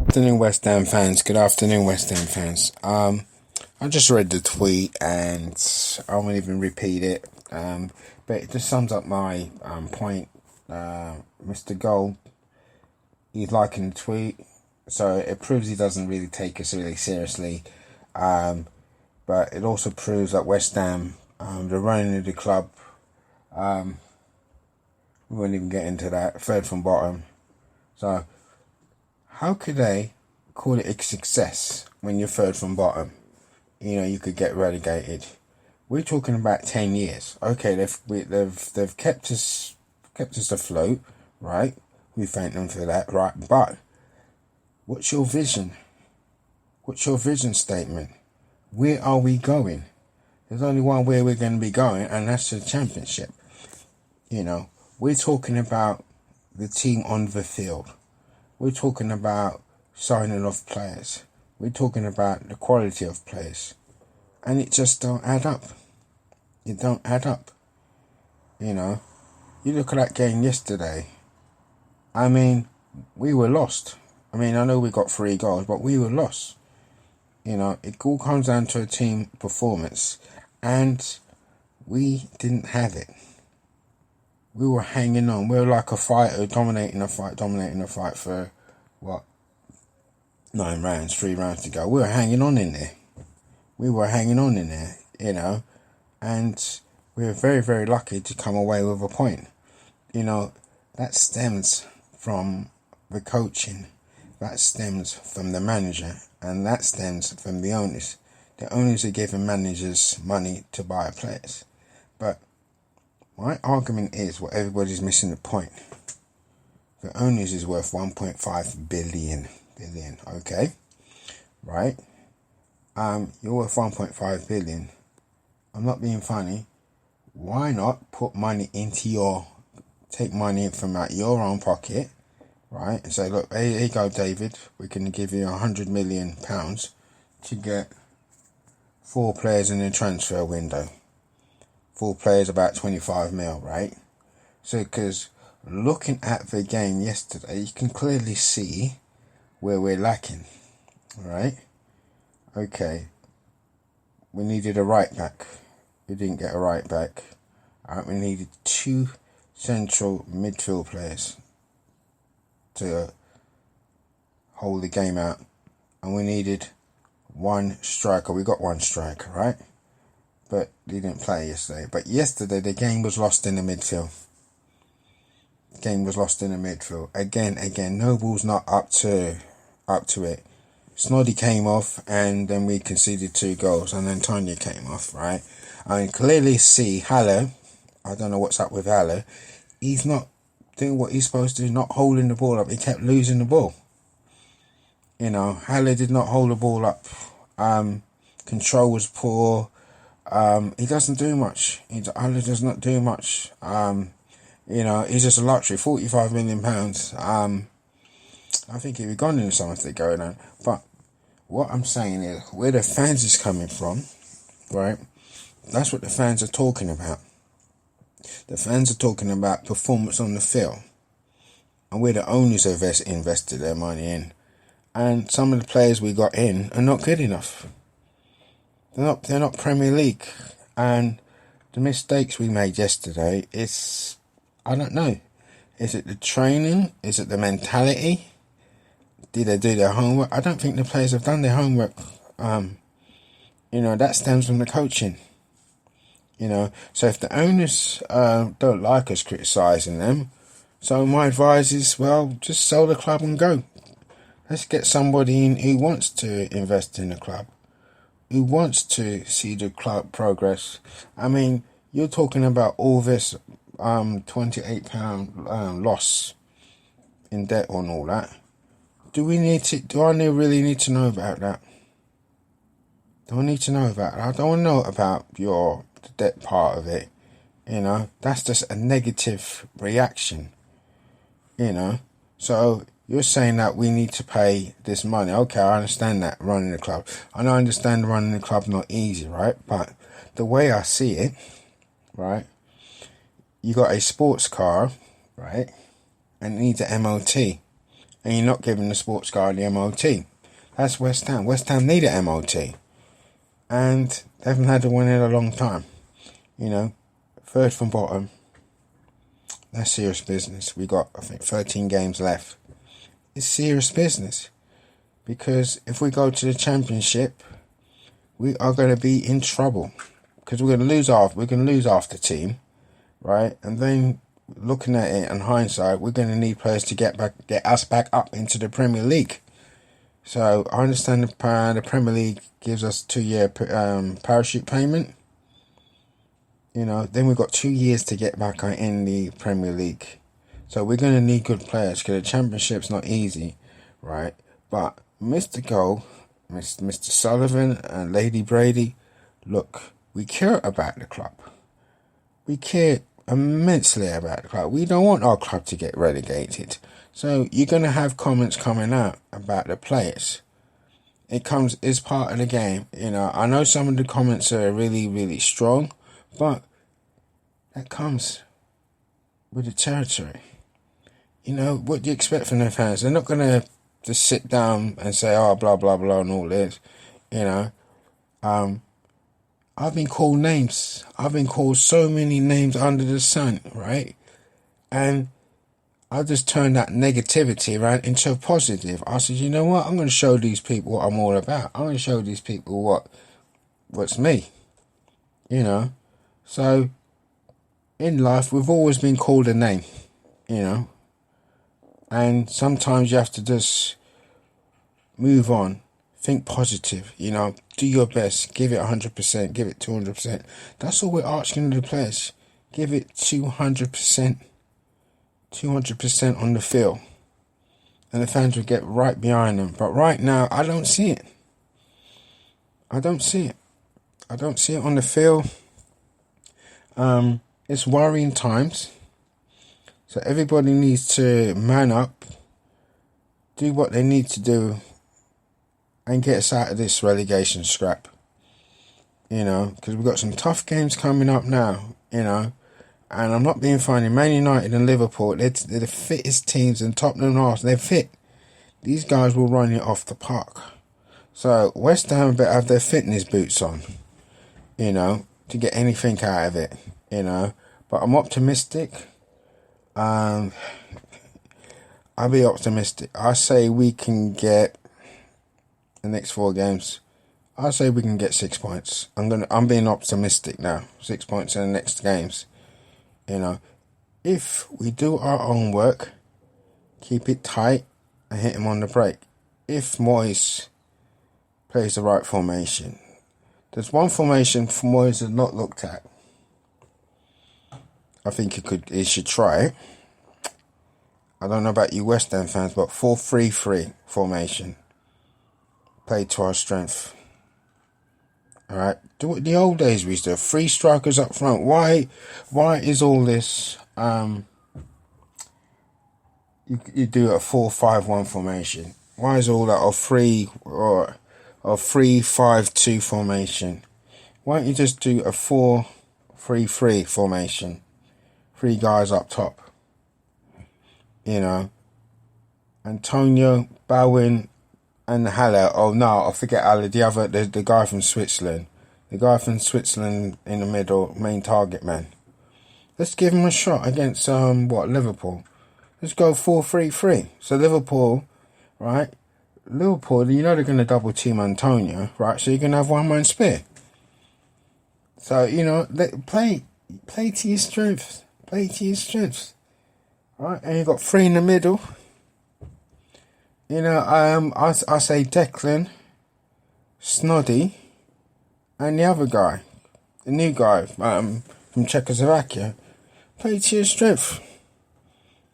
Afternoon, West Ham fans. Good afternoon, West Ham fans. I just read the tweet and I won't even repeat it. But it just sums up my point. Mr. Gold, he's liking the tweet, so it proves he doesn't really take us really seriously. But it also proves that West Ham, the running of the club, we won't even get into that. Third from bottom. So, how could they call it a success when you're third from bottom? You know, you could get relegated. We're talking about 10 years. Okay, they've kept us afloat, right? We thank them for that, right? But what's your vision? What's your vision statement? Where are we going? There's only one way we're going to be going, and that's the Championship. You know, we're talking about the team on the field. We're talking about signing off players. We're talking about the quality of players. And it just don't add up. It don't add up. You know, you look at that game yesterday. I mean, we were lost. I mean, I know we got 3 goals, but we were lost. You know, it all comes down to a team performance. And we didn't have it. We were hanging on. We were like a fighter, dominating a fight for, what, 9 rounds, 3 rounds to go. We were hanging on in there. You know, and we were very, very lucky to come away with a point. You know, that stems from the coaching, that stems from the manager, and that stems from the owners. The owners are giving managers money to buy players. But my argument is, what everybody's missing the point. The owners is worth 1.5 billion, okay? Right? You're worth 1.5 billion. I'm not being funny. Why not put money into take money from out your own pocket, right? And say, look, here you go, David. We can give you £100 million to get 4 players in the transfer window. 4 players, about 25 mil, right? So, because looking at the game yesterday, you can clearly see where we're lacking, right? Okay, we needed a right back. We didn't get a right back. We needed 2 central midfield players to hold the game out, and we needed 1 striker. We got 1 striker, right? But he didn't play yesterday. But yesterday, the game was lost in the midfield. Again, Noble's not up to it. Snoddy came off, and then we conceded 2 goals, and then Tanya came off, right? I can clearly see Haller. I don't know what's up with Haller. He's not doing what he's supposed to do, not holding the ball up. He kept losing the ball. You know, Haller did not hold the ball up. Control was poor. He doesn't do much. Haller does not do much. You know, he's just a luxury. £45 million. I think he'd be gone in the summer if they go down. But what I'm saying is, where the fans is coming from, right? That's what the fans are talking about. The fans are talking about performance on the field, and where the owners have invested their money in. And some of the players we got in are not good enough. They're not Premier League. And the mistakes we made yesterday, I don't know. Is it the training? Is it the mentality? Did they do their homework? I don't think the players have done their homework. You know, that stems from the coaching. You know, so if the owners don't like us criticising them, so my advice is, well, just sell the club and go. Let's get somebody in who wants to invest in the club, who wants to see the club progress. I mean, you're talking about all this £28 loss in debt and all that. Do I really need to know about that? Do I need to know about that? I don't know about the debt part of it. You know, that's just a negative reaction. You know, so you're saying that we need to pay this money. Okay, I understand that, running the club. And I understand running the club not easy, right? But the way I see it, right, you got a sports car, right, and it needs an MOT. and you're not giving the sports guy the MOT. That's West Ham. West Ham need an MOT. And they haven't had a win in a long time. You know, third from bottom. That's serious business. We got, I think, 13 games left. It's serious business. Because if we go to the Championship, we are going to be in trouble. Because we're going to lose half the team, right? And then looking at it in hindsight, we're going to need players to get us back up into the Premier League. So I understand the Premier League gives us 2-year parachute payment. You know, then we've got 2 years to get back in the Premier League. So we're going to need good players because the Championship's not easy, right? But Mr. Goal, Mr. Sullivan and Lady Brady, look, we care about the club. We care immensely about the club. We don't want our club to get relegated. So you're going to have comments coming out about the players. It's part of the game. You know, I know some of the comments are really, really strong, but that comes with the territory. You know, what do you expect from their fans? They're not going to just sit down and say, oh, blah, blah, blah, and all this. You know, I've been called names. I've been called so many names under the sun, right? And I just turned that negativity around into a positive. I said, you know what? I'm going to show these people what I'm all about. I'm going to show these people what's me. You know? So, in life, we've always been called a name. You know? And sometimes you have to just move on. Think positive, you know, do your best, give it 100%, give it 200%. That's all we're asking of the players. Give it 200%, 200% on the field. And the fans will get right behind them. But right now, I don't see it. I don't see it. I don't see it on the field. It's worrying times. So everybody needs to man up, do what they need to do, and get us out of this relegation scrap. You know, because we've got some tough games coming up now, you know. And I'm not being funny. Man United and Liverpool, they're the fittest teams, and Tottenham and Arsenal, they're fit. These guys will run it off the park. So West Ham better have their fitness boots on, you know, to get anything out of it, you know. But I'm optimistic. I'll be optimistic. I say we can get the next 4 games. I say we can get 6 points. I'm being optimistic now. 6 points in the next games. You know, if we do our own work, keep it tight, and hit him on the break. If Moyes plays the right formation, there's one formation Moyes has not looked at. I think he should try it. I don't know about you West Ham fans, but 4-3-3 formation. Play to our strength. Alright? Do what the old days we used to do. 3 strikers up front. Why is all this you do a 4-5-1 formation? Why is all that a 3-5-2 formation? Why don't you just do a 4-3-3 formation? 3 guys up top. You know, Antonio, Bowen, and Haller. Oh no, I forget Haller. The guy from Switzerland. The guy from Switzerland in the middle, main target man. Let's give him a shot against Liverpool. Let's go 4-3-3. So Liverpool, right? Liverpool, you know they're going to double team Antonio, right? So you're going to have one man spare. So you know, play to your strengths. Play to your strengths. Right, and you got 3 in the middle. You know, I say Declan, Snoddy, and the other guy, the new guy from Czechoslovakia. Play to your strength.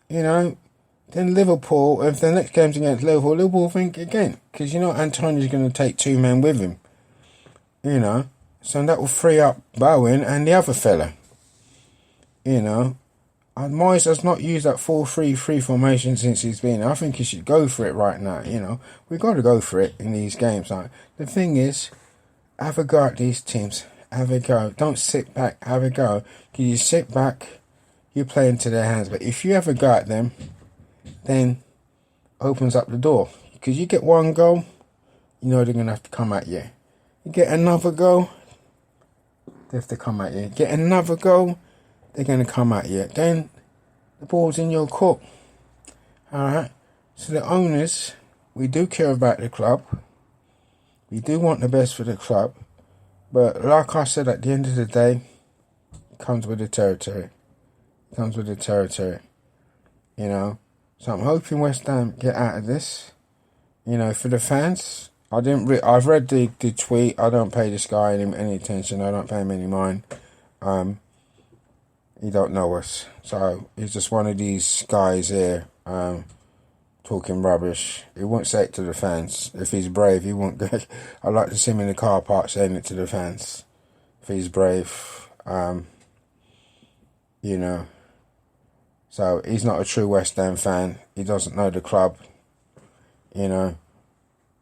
You know, then Liverpool, if the next game's against Liverpool think again. Because you know Antonio's going to take 2 men with him. You know, so that will free up Bowen and the other fella. You know. And Moyes has not used that 4-3-3 formation since he's been. I think he should go for it right now. You know, we've got to go for it in these games. Like, the thing is, have a go at these teams. Have a go. Don't sit back. Have a go. Because you sit back, you play into their hands. But if you have a go at them, then opens up the door. Because you get one goal, you know they're going to have to come at you. You get another goal, they have to come at you. Get another goal, they're going to come at you. Then the ball's in your court. Alright? So the owners, we do care about the club. We do want the best for the club. But like I said, at the end of the day, it comes with the territory. It comes with the territory. You know? So I'm hoping West Ham get out of this. You know, for the fans, I've read the tweet. I don't pay this guy any attention. I don't pay him any mind. He don't know us. So he's just one of these guys here talking rubbish. He won't say it to the fans. If he's brave, he won't go. I'd like to see him in the car park saying it to the fans. If he's brave, you know. So he's not a true West Ham fan. He doesn't know the club. You know,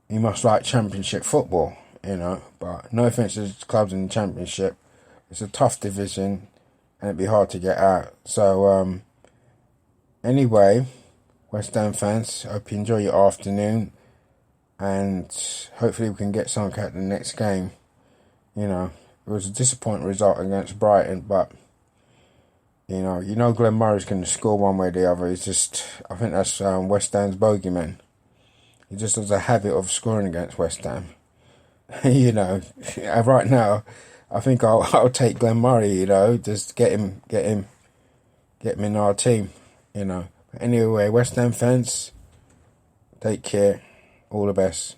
he must like Championship football, you know, but no offence to the clubs in the Championship. It's a tough division and it'd be hard to get out. So, anyway, West Ham fans, hope you enjoy your afternoon and hopefully we can get something out of the next game. You know, it was a disappointing result against Brighton, but, you know Glenn Murray's going to score one way or the other. He's just, I think that's West Ham's bogeyman. He just has a habit of scoring against West Ham. You know, right now, I think I'll take Glenn Murray. You know, just get him in our team. You know. Anyway, West Ham fans, take care. All the best.